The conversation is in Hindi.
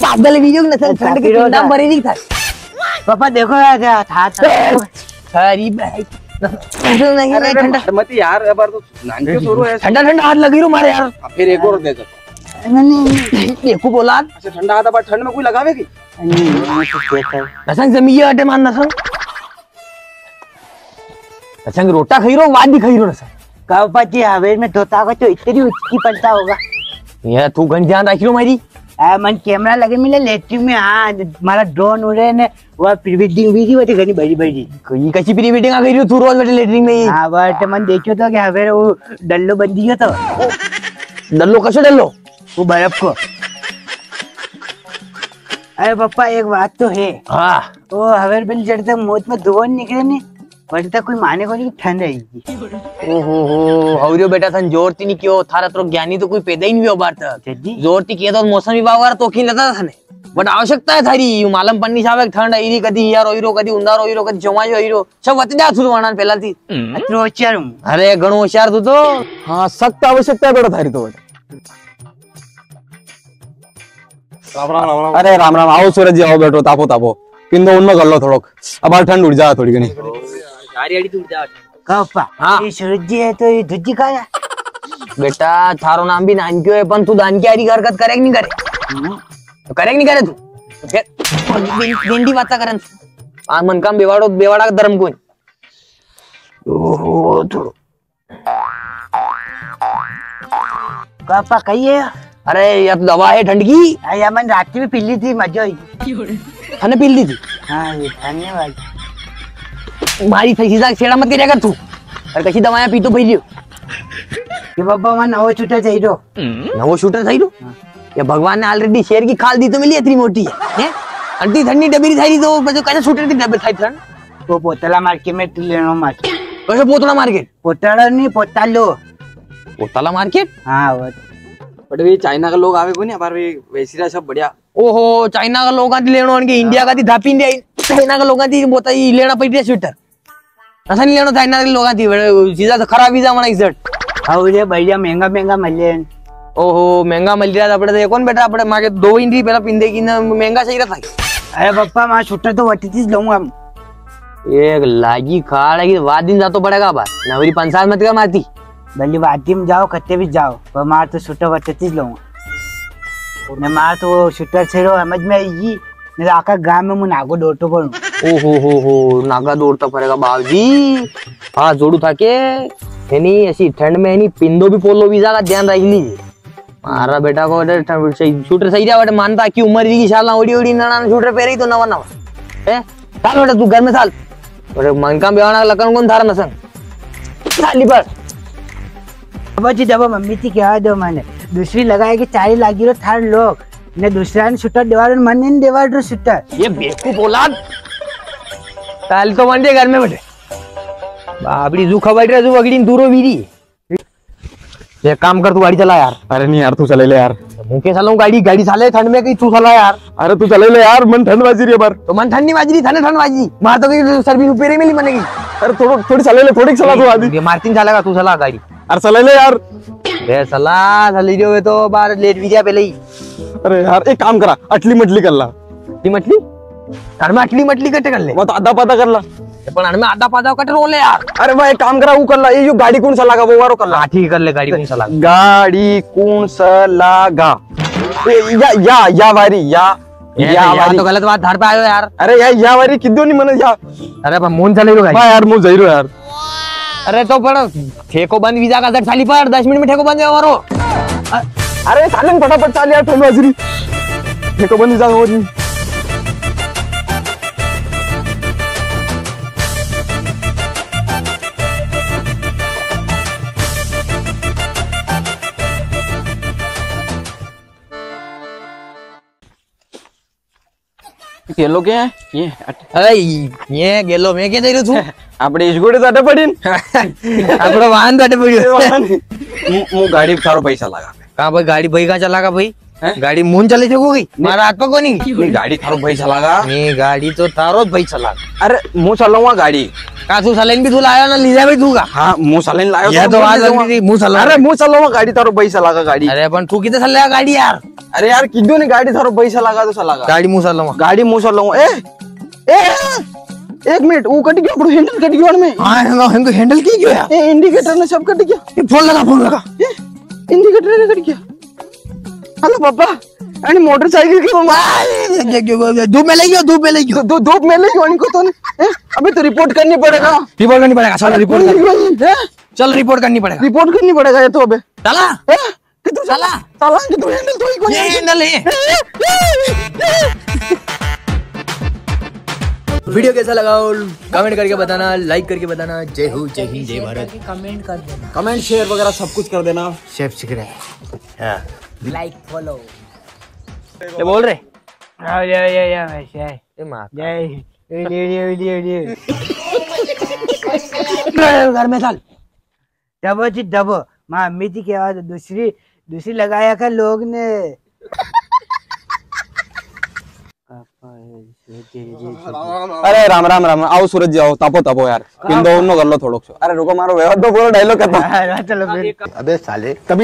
पागल वीडियो नसन ठंड के नाम भरी नहीं था पापा देखो यार था अरे भाई नहीं नहीं ठंडा मत यार अब तो नान के शुरू है ठंडा ठंडा हाथ लगी रो मारे यार फिर एक और दे दो नहीं देखो बोला अच्छा ठंडा हाथ पर ठंड में कोई लगावेगी नसंग जमीन अटे मान नसंग नसंग रोटा खाई रो वाद भी खाई रो नसंग कापाची हवेल में धोता का तो इतनी उचकी पड़ता होगा ये तू गन ध्यान रखी रो मेरी मन कैमरा लगे मिले लेटरिन में हाँ हमारा ड्रोन उड़े ने वो प्री वेडिंग वीडियो होती घनी बड़ी बड़ी ये कैसी प्री वेडिंग आ गई रो तू रोज बैठे लेटरिन में हाँ बट मन देखियो तो क्या हवेल वो डल्लो बंदी हो तो डल्लो कैसे डल्लो वो बर्फ को अरे पापा एक बात तो है हाँ वो हवेल बिल चढ़ते मौत में धुआं निकले नहीं बढ़ता कोई माने को नहीं ठंड रहेगी ओहो हौरियो बेटा थन जोरती नहीं क्यों थारा तो ज्ञानी तो कोई पैदा ही नहीं हुआ बात जोरती किया तो मौसम विभाग वाला तो खीन लेता था बट आवश्यकता है थारी मालम पन्नी साहब ठंड आई कदी यार ओइरो कदी उंदार ओइरो कदी चौमाजो ओइरो सब वत जा थु वाणा पहला थी अतरो होशियार हूं अरे घणो होशियार तू तो हां सख्त आवश्यकता है बेटा थारी तो अरे राम राम आओ सूरज जी आओ बैठो तापो तापो पिंदो उनमें कर लो थोड़ो अब ठंड उड़ जा थोड़ी घनी गाड़ी आड़ी टूट जा पापा हाँ ये सूरज जी है तो ये धुजी का है बेटा थारो नाम भी नान क्यों है पण तू दान की आरी हरकत करे नहीं करे तो करे नहीं करे तू फिर गेंडी बात करन आ मन काम बेवाड़ा का धर्म कोई ओहो तो पापा कहिए अरे ये तो दवा है ठंड की या मन रात में पी ली थी मजा आई हने पी ली थी हाँ ये धन्यवाद मारी थी सीधा छेड़ा मत करिया कर तू और कसी दवाएं पी तो पहली ये बाबा मन नवो छूटा चाहिए तो नवो शूटर सही रो ये भगवान ने ऑलरेडी शेर की खाल दी तो मिली इतनी मोटी है अंटी ठंडी डबरी थाई तो बस कैसे शूटर की डबरी थाई थन वो पोतला मार्केट में लेनो मार कैसे पोतला मार्केट पोतला नहीं पोतालो पोतला मार्केट हाँ वो बट वे चाइना का लोग आवे को नहीं पर वे वैसी सब बढ़िया ओहो चाइना का लोग आती लेनो उनके इंडिया का दी धापी इंडिया चाइना का लोग आती बोता ही लेना पड़ रहा स्वेटर ऐसा नहीं लेना चाइना के लोग आती सीधा तो खराब वीजा मना शर्ट हाँ ये बढ़िया महंगा महंगा मिले ओहो महंगा मिल रहा था अपने कौन बेटा अपने माँ के 2 इंडी पहला पिंदे की ना महंगा चाहिए था अरे पप्पा माँ छुट्टा तो वटी चीज लूंगा एक लागी खाड़ है कि बाद दिन जातो पड़ेगा बात नवरी 5 साल मत कर मारती भले वादी में जाओ कत्ते भी जाओ पर मार तो छुट्टा वटी चीज लूंगा मैं मार तो छुट्टा छेड़ो समझ में आएगी नहीं आका गांव में मुझे नागो डोटो करूँ ओहो नागा दौड़ता पड़ेगा बाबूजी हाँ जोड़ू था के ऐसी ठंड में नहीं पिंदो भी पोलो वीजा का ध्यान रख लीजिए मारा बेटा को शूटर सही रहा बेटा मानता की उम्र की साल ओडी ओडी ना शूटर पे रही तो नवा नवा है साल बेटा तू घर में साल और मन का बेवाना लकन कौन थारा नसंग साली पर अब जी जब मम्मी थी क्या दो मैंने दूसरी लगाएगी 4 लागी रो थार लोग ने दूसरा ने शूटर देवार मन नहीं देवार रो शूटर ये बेवकूफ औलाद साल तो मंडे घर में बैठे बाबड़ी जू खबर रे जू अगड़ी दूरो वीरी ये काम कर तू गाड़ी चला यार अरे नहीं यार तू चले ले यार मुके चलाऊं गाड़ी साले ठंड में कहीं तू चला यार अरे तू चले ले यार मन ठंड बाजी रही है पर तो मन ठंडी बाजी थाने ठंड बाजी मार तो कहीं सर्विस ऊपर मिली मनेगी अरे थोड़ी चले ले थोड़ी चला तू आदि ये मार्टिन चलेगा तू चला गाड़ी अरे चले ले यार बे सला चली जो तो बार लेट भी जा पहले ही अरे यार एक काम करा अटली मटली कर ला मटली घर में अटली मटली कटे कर ले वो तो आधा पादा कर ला पण में आधा पादा कटे रोले यार अरे भाई एक काम करा वो कर ला ये गाड़ी कौन सा लागा वो वारो कर ला हाँ ठीक कर ले गाड़ी कौन सा लागा गाड़ी कौन सा लागा या वारी या वारी तो गलत बात धार पे आयो यार अरे या वारी किदो नहीं मने या अरे पर मोन चले रो गाड़ी यार मु जइरो यार अरे तो पर ठेको बंद वीजा का सर साली पर 10 मिनट में ठेको बंद है वारो अरे सालन फटाफट चल यार ठंड बाजी ठेको बंद वीजा हो नहीं गेलो के ये अरे ये गेलो मैं क्या दे रही तू આપણે ઈસગોડે તો અટે પડીન આપણો વાહન તો અટે પડ્યો હું ગાડી થારો પૈસા લાગા कहां भाई गाड़ी भाई कहां चलागा भाई गाड़ी मुंह चले थे गई मारा हाथ पको नहीं नहीं गाड़ी थारो भाई चलागा नहीं गाड़ी तो तारो भाई चला अरे मुंह चलाऊंगा गाड़ी का तू सलेन भी तू लाया ना लीजा भी तू का हाँ मुंह चलाने लायो ये तो आज लगी थी मुंह चला अरे मुंह चलाऊंगा गाड़ी थारो भाई चलागा गाड़ी अरे अपन तू कितने चल गाड़ी यार अरे यार किदो ने गाड़ी थारो भाई चलागा तो चलागा गाड़ी मुंह चला गाड़ी मुंह चलाऊंगा ए एक मिनट वो कट गया हैंडल कट गया में हाँ हमको हैंडल की गया ए इंडिकेटर ने सब कट गया फोन लगा इंडिकेटर ने कट गया हेलो पापा आणि मोटरसाइकिल की धूप में लगी धूप में लगी वाणी को तो अबे तो रिपोर्ट करनी पड़ेगा रिपोर्ट करनी पड़ेगा चल रिपोर्ट करनी पड़ेगा रिपोर्ट करनी पड़ेगा ये तो अबे चला कि तू चला कि तू हैंडल तो ही कोई हैंडल है। वीडियो कैसा लगा कमेंट करके बताना, लाइक करके बताना। जय हो, जय हिंद, जय भारत। कमेंट कर देना, कमेंट शेयर वगैरह सब कुछ कर देना। शेफ सीख रहे हैं लाइक फॉलो। क्या बोल रहे घर में चल डबो जी डबो माँ अम्मी थी क्या दूसरी लगाया का लोग ने। अरे राम राम राम आओ सूरज जी आओ तापो यार पिंदो उन्नो कर लो थोड़ो। अरे रुको मारो व्यवहार तो बोलो डायलॉग करता चलो फिर। अबे साले कभी